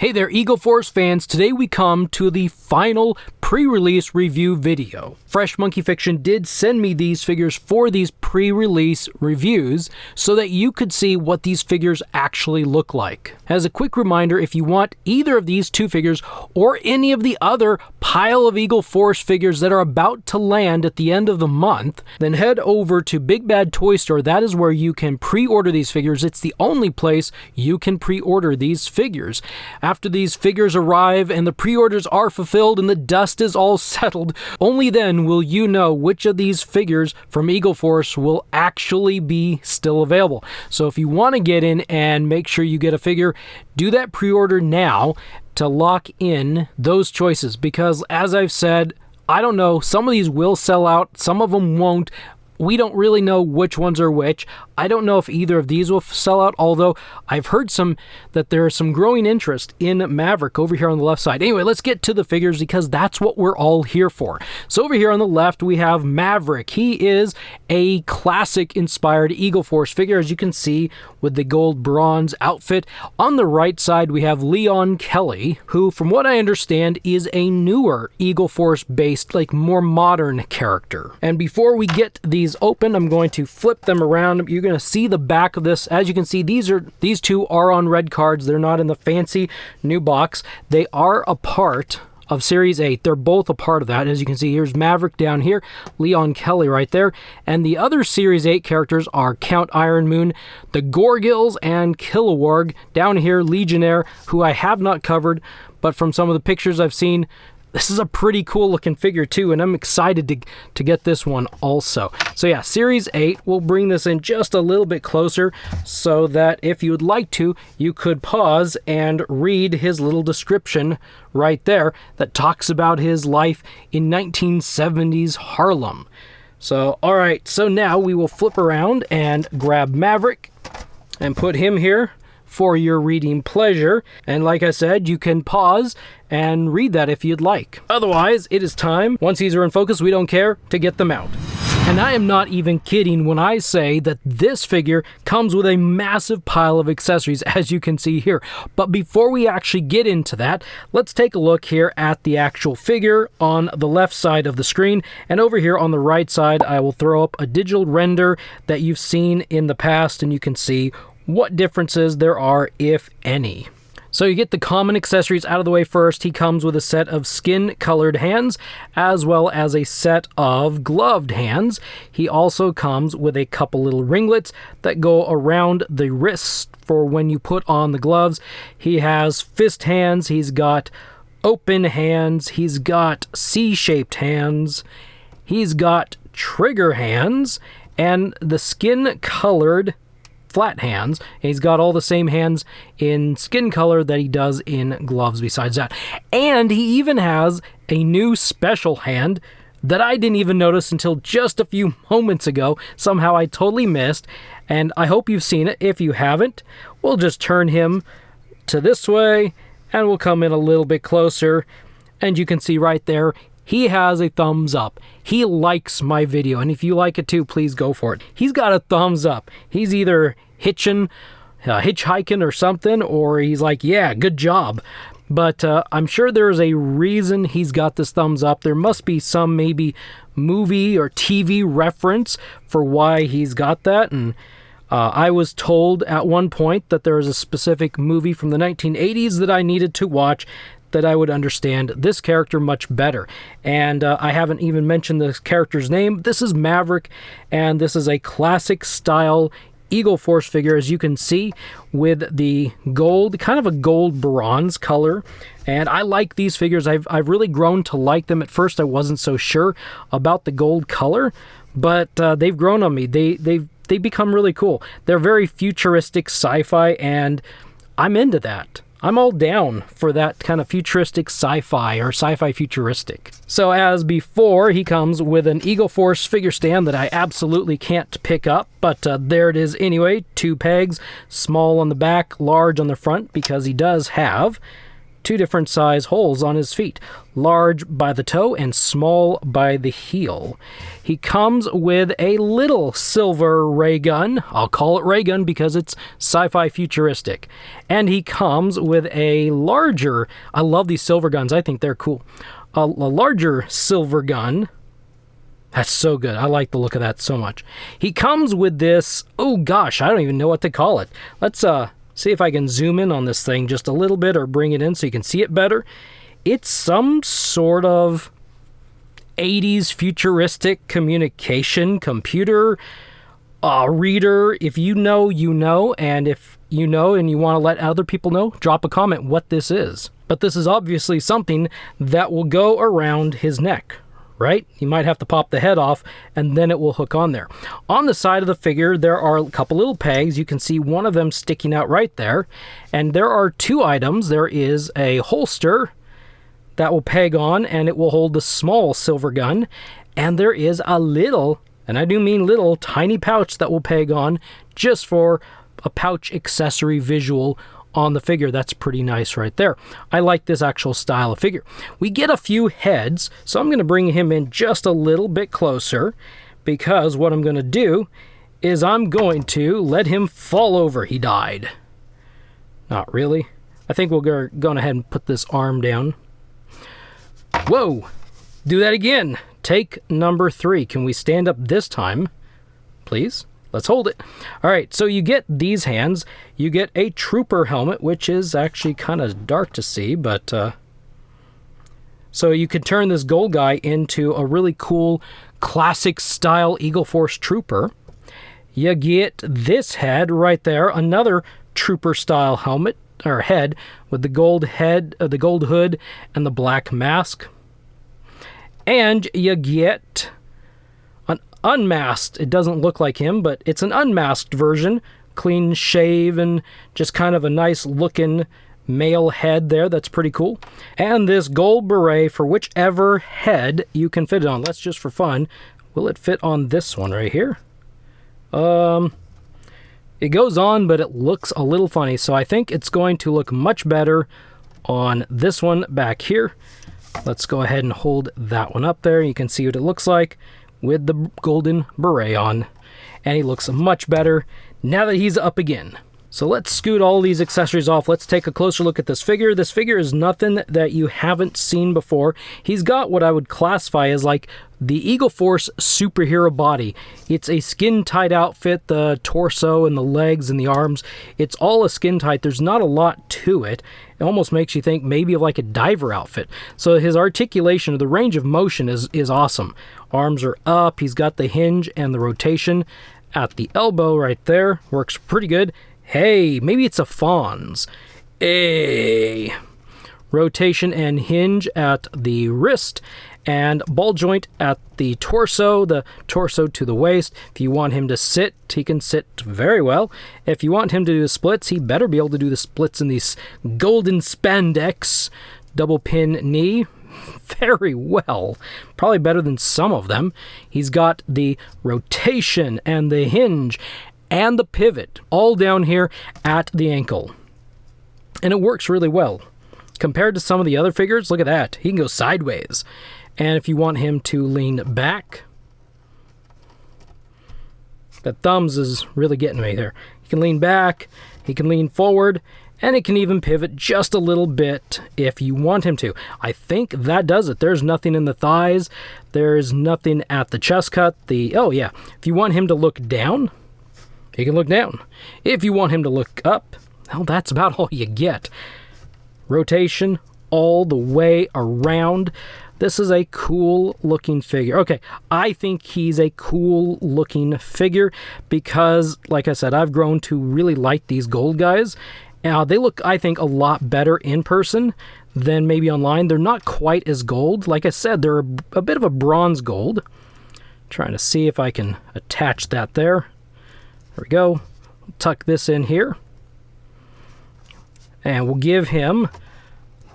Hey there, Eagle Force fans. Today we come to the final pre-release review video. Fresh Monkey Fiction did send me these figures for these pre-release reviews so that you could see what these figures actually look like. As a quick reminder, if you want either of these two figures or any of the other pile of Eagle Force figures that are about to land at the end of the month, then head over to Big Bad Toy Store. That is where you can pre-order these figures. It's the only place you can pre-order these figures. After these figures arrive and the pre-orders are fulfilled and the dust is all settled, only then will you know which of these figures from Eagle Force will actually be still available. So if you want to get in and make sure you get a figure, do that pre-order now to lock in those choices, because as I've said, I don't know, some of these will sell out, some of them won't. We don't really know which ones are which. I don't know if either of these will sell out, although I've heard that there is some growing interest in Maverick over here on the left side. Anyway, let's get to the figures because that's what we're all here for. So over here on the left, we have Maverick. He is a classic-inspired Eagle Force figure, as you can see, with the gold bronze outfit. On the right side, we have Leon Kelly, who, from what I understand, is a newer Eagle Force-based, more modern character. And before we get these open, I'm going to flip them around. You're going to see the back of this. As you can see, these two are on red cards. They're not in the fancy new box. They are a part of Series 8. They're both a part of that. As you can see, here's Maverick down here, Leon Kelly right there, and the other Series 8 characters are Count Iron Moon, the Gorgils, and Kilowog. Down here, Legionnaire, who I have not covered, but from some of the pictures I've seen, this is a pretty cool looking figure too, and I'm excited to get this one also. So yeah, Series 8, we'll bring this in just a little bit closer so that if you would like to, you could pause and read his little description right there that talks about his life in 1970s Harlem. So, alright, so now we will flip around and grab Maverick and put him here for your reading pleasure. And like I said, you can pause and read that if you'd like. Otherwise, it is time, once these are in focus, we don't care, to get them out. And I am not even kidding when I say that this figure comes with a massive pile of accessories, as you can see here. But before we actually get into that, let's take a look here at the actual figure on the left side of the screen. And over here on the right side, I will throw up a digital render that you've seen in the past, and you can see what differences there are, if any. So you get the common accessories out of the way first. He comes with a set of skin-colored hands, as well as a set of gloved hands. He also comes with a couple little ringlets that go around the wrists for when you put on the gloves. He has fist hands, he's got open hands, he's got C-shaped hands, he's got trigger hands, and the skin-colored flat hands. He's got all the same hands in skin color that he does in gloves besides that. And he even has a new special hand that I didn't even notice until just a few moments ago. Somehow I totally missed, and I hope you've seen it. If you haven't, we'll just turn him to this way, and we'll come in a little bit closer, and you can see right there, he has a thumbs up. He likes my video, and if you like it too, please go for it. He's got a thumbs up. He's either hitchhiking or something, or he's like, yeah, good job. But I'm sure there's a reason he's got this thumbs up. There must be some maybe movie or TV reference for why he's got that, and I was told at one point that there was a specific movie from the 1980s that I needed to watch that I would understand this character much better. And I haven't even mentioned this character's name. This is Maverick, and this is a classic style Eagle Force figure, as you can see, with the gold, kind of a gold bronze color. And I like these figures. I've really grown to like them. At first I wasn't so sure about the gold color, but they've grown on me. They become really cool. They're very futuristic sci-fi, and I'm into that. I'm all down for that kind of futuristic sci-fi or sci-fi futuristic. So as before, he comes with an Eagle Force figure stand that I absolutely can't pick up, but there it is anyway. 2 pegs, small on the back, large on the front, because he does have two different size holes on his feet, large by the toe and small by the heel. He comes with a little silver ray gun. I'll call it ray gun because it's sci-fi futuristic. And he comes with a larger, I love these silver guns, I think they're cool, a larger silver gun. That's so good. I like the look of that so much. He comes with this, oh gosh, I don't even know what to call it. Let's see if I can zoom in on this thing just a little bit or bring it in so you can see it better. It's some sort of 80s futuristic communication computer reader. If you know, you know. And if you know and you want to let other people know, drop a comment what this is. But this is obviously something that will go around his neck. Right? You might have to pop the head off and then it will hook on there. On the side of the figure, there are a couple little pegs. You can see one of them sticking out right there. And there are two items. There is a holster that will peg on and it will hold the small silver gun. And there is a little, and I do mean little, tiny pouch that will peg on just for a pouch accessory visual on the figure. That's pretty nice right there. I like this actual style of figure. We get a few heads, so I'm going to bring him in just a little bit closer because what I'm going to do is I'm going to let him fall over. He died. Not really. I think we'll go ahead and put this arm down. Whoa! Do that again. Take number 3. Can we stand up this time, please? Let's hold it. All right, so you get these hands. You get a trooper helmet, which is actually kind of dark to see, but so you can turn this gold guy into a really cool classic style Eagle Force trooper. You get this head right there, another trooper style helmet or head with the gold head, the gold hood, and the black mask. And you get unmasked. It doesn't look like him, but it's an unmasked version. Clean shave and just kind of a nice looking male head there. That's pretty cool. And this gold beret for whichever head you can fit it on. Let's just for fun. Will it fit on this one right here? It goes on, but it looks a little funny. So I think it's going to look much better on this one back here. Let's go ahead and hold that one up there. You can see what it looks like with the golden beret on, and he looks much better now that he's up again. So let's scoot all these accessories off. Let's take a closer look at this figure. This figure is nothing that you haven't seen before. He's got what I would classify as like the Eagle Force superhero body. It's a skin-tight outfit, the torso and the legs and the arms. It's all a skin-tight. There's not a lot to it. It almost makes you think maybe of like a diver outfit. So his articulation, or the range of motion is awesome. Arms are up. He's got the hinge and the rotation at the elbow right there. Works pretty good. Hey, maybe it's a Fonz. Hey. Rotation and hinge at the wrist, and ball joint at the torso to the waist. If you want him to sit, he can sit very well. If you want him to do the splits, he better be able to do the splits in these golden spandex double pin knee very well. Probably better than some of them. He's got the rotation and the hinge and the pivot all down here at the ankle. And it works really well. Compared to some of the other figures, look at that. He can go sideways. And if you want him to lean back, the thumbs is really getting me there. He can lean back, he can lean forward, and it can even pivot just a little bit if you want him to. I think that does it. There's nothing in the thighs. There's nothing at the chest cut. Oh yeah, if you want him to look down, he can look down. If you want him to look up, well, that's about all you get. Rotation all the way around. This is a cool looking figure. Okay, I think he's a cool looking figure because, like I said, I've grown to really like these gold guys. They look, I think, a lot better in person than maybe online. They're not quite as gold. Like I said, they're a bit of a bronze gold. Trying to see if I can attach that there. There we go. Tuck this in here. And we'll give him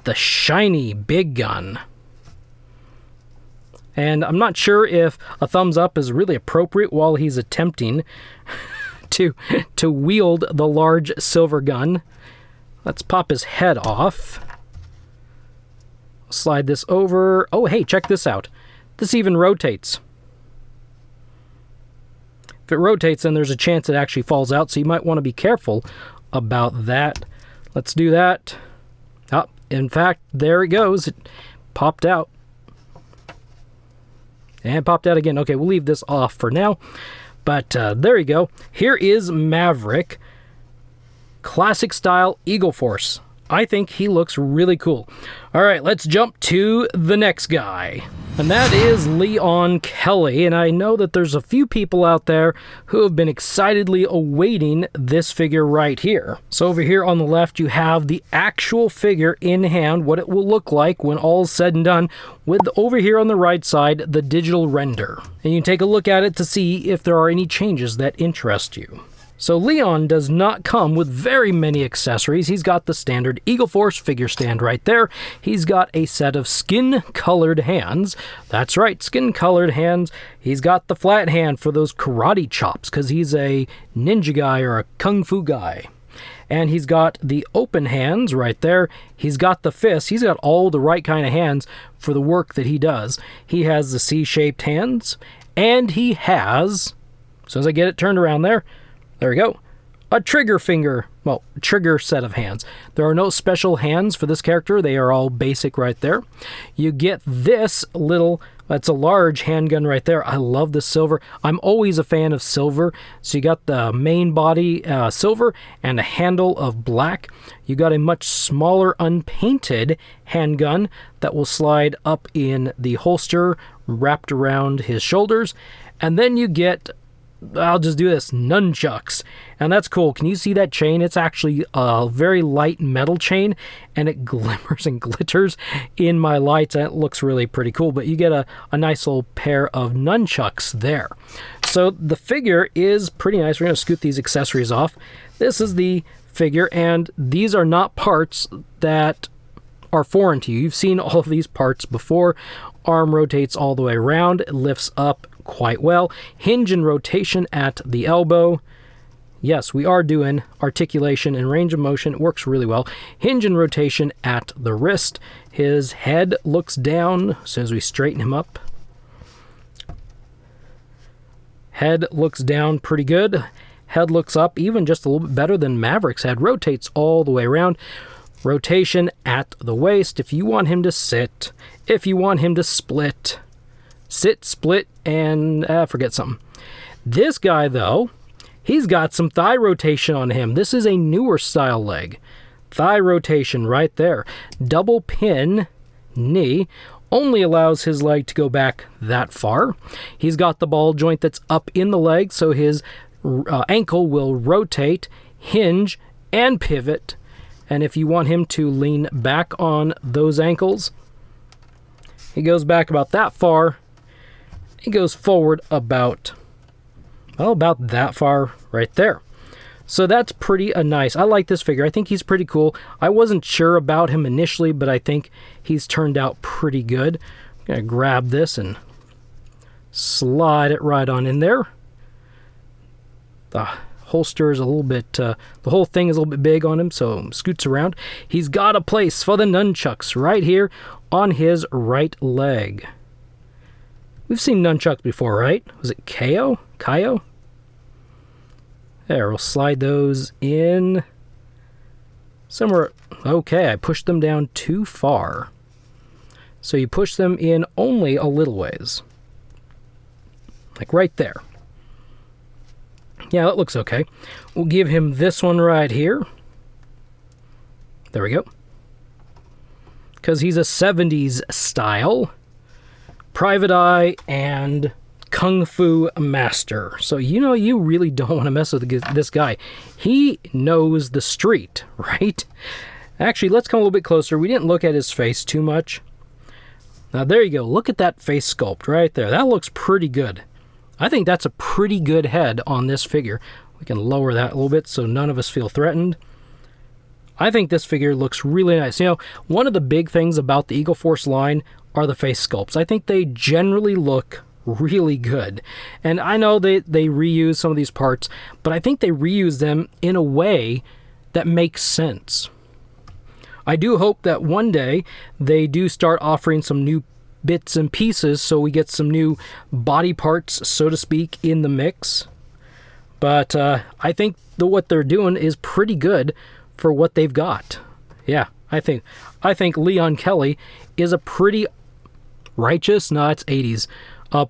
the shiny big gun. And I'm not sure if a thumbs up is really appropriate while he's attempting to wield the large silver gun. Let's pop his head off. Slide this over. Oh, hey, check this out. This even rotates. If it rotates, then there's a chance it actually falls out, so you might want to be careful about that. Let's do that. Oh, in fact, there it goes. It popped out. And popped out again. Okay, we'll leave this off for now. But there you go. Here is Maverick. Classic style Eagle Force. I think he looks really cool. All right, let's jump to the next guy. And that is Leon Kelly. And I know that there's a few people out there who have been excitedly awaiting this figure right here. So over here on the left, you have the actual figure in hand, what it will look like when all is said and done, with over here on the right side, the digital render. And you can take a look at it to see if there are any changes that interest you. So Leon does not come with very many accessories. He's got the standard Eagle Force figure stand right there. He's got a set of skin-colored hands. That's right, skin-colored hands. He's got the flat hand for those karate chops because he's a ninja guy or a kung fu guy. And he's got the open hands right there. He's got the fists. He's got all the right kind of hands for the work that he does. He has the C-shaped hands, and he has, as soon as I get it turned around there we go, a trigger finger, well, trigger set of hands. There are no special hands for this character. They are all basic right there. You get this little, that's a large handgun right there. I love the silver. I'm always a fan of silver. So you got the main body silver and a handle of black. You got a much smaller unpainted handgun that will slide up in the holster wrapped around his shoulders. And then you get, I'll just do this, nunchucks. And that's cool. Can you see that chain? It's actually a very light metal chain, and it glimmers and glitters in my lights, and it looks really pretty cool. But you get a nice little pair of nunchucks there. So the figure is pretty nice. We're going to scoot these accessories off. This is the figure, and these are not parts that are foreign to you. You've seen all of these parts before. Arm rotates all the way around. It lifts up quite well. Hinge and rotation at the elbow. Yes, we are doing articulation and range of motion. It works really well. Hinge and rotation at the wrist. His head looks down as soon as we straighten him up. Head looks down pretty good. Head looks up even just a little bit better than Maverick's head. Rotates all the way around. Rotation at the waist. If you want him to sit, if you want him to split, sit, split, and forget something. This guy, though, he's got some thigh rotation on him. This is a newer style leg. Thigh rotation right there. Double pin knee only allows his leg to go back that far. He's got the ball joint that's up in the leg, so his ankle will rotate, hinge, and pivot. And if you want him to lean back on those ankles, he goes back about that far. He goes forward about, well, about that far right there. So that's pretty nice. I like this figure. I think he's pretty cool. I wasn't sure about him initially, but I think he's turned out pretty good. I'm going to grab this and slide it right on in there. The holster is a little bit, the whole thing is a little bit big on him, so scoots around. He's got a place for the nunchucks right here on his right leg. We've seen nunchucks before, right? Was it Kaio? There, we'll slide those in somewhere. Okay, I pushed them down too far. So you push them in only a little ways. Like right there. Yeah, that looks okay. We'll give him this one right here. There we go. Because he's a 70s style. Private Eye and Kung Fu Master. So, you know, you really don't want to mess with this guy. He knows the street, right? Actually, let's come a little bit closer. We didn't look at his face too much. Now, there you go. Look at that face sculpt right there. That looks pretty good. I think that's a pretty good head on this figure. We can lower that a little bit so none of us feel threatened. I think this figure looks really nice. You know, one of the big things about the Eagle Force line are the face sculpts. I think they generally look really good. And I know they reuse some of these parts, but I think they reuse them in a way that makes sense. I do hope that one day they do start offering some new bits and pieces so we get some new body parts, so to speak, in the mix. But I think what they're doing is pretty good for what they've got. Yeah, I think Leon Kelly is a pretty righteous, no, it's 80s.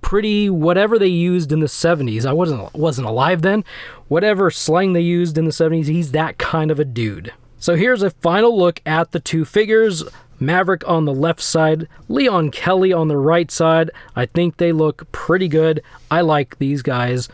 Pretty whatever they used in the 70s. I wasn't alive then. Whatever slang they used in the 70s, he's that kind of a dude. So here's a final look at the two figures. Maverick on the left side, Leon Kelly on the right side. I think they look pretty good. I like these guys.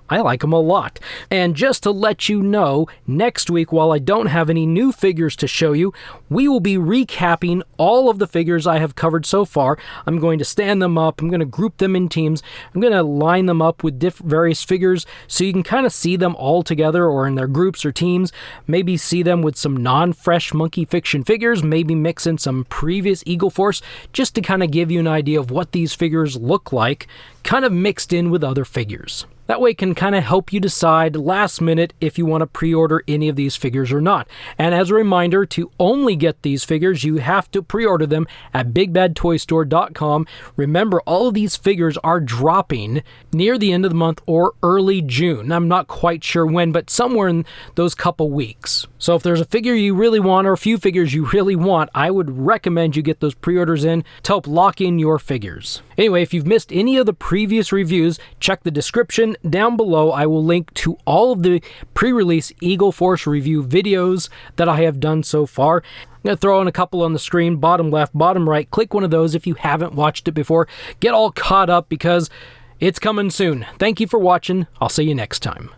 I like them a lot. And just to let you know, next week, while I don't have any new figures to show you, we will be recapping all of the figures I have covered so far. I'm going to stand them up. I'm going to group them in teams. I'm going to line them up with various figures so you can kind of see them all together or in their groups or teams. Maybe see them with some non-fresh Monkey Fiction figures. Maybe mix in some previous Eagle Force just to kind of give you an idea of what these figures look like, kind of mixed in with other figures. That way it can kind of help you decide last minute if you want to pre-order any of these figures or not. And as a reminder, to only get these figures, you have to pre-order them at BigBadToyStore.com. Remember, all of these figures are dropping near the end of the month or early June. I'm not quite sure when, but somewhere in those couple weeks. So if there's a figure you really want or a few figures you really want, I would recommend you get those pre-orders in to help lock in your figures. Anyway, if you've missed any of the previous reviews, check the description down below. I will link to all of the pre-release Eagle Force review videos that I have done so far. I'm going to throw in a couple on the screen, bottom left, bottom right. Click one of those if you haven't watched it before. Get all caught up because it's coming soon. Thank you for watching. I'll see you next time.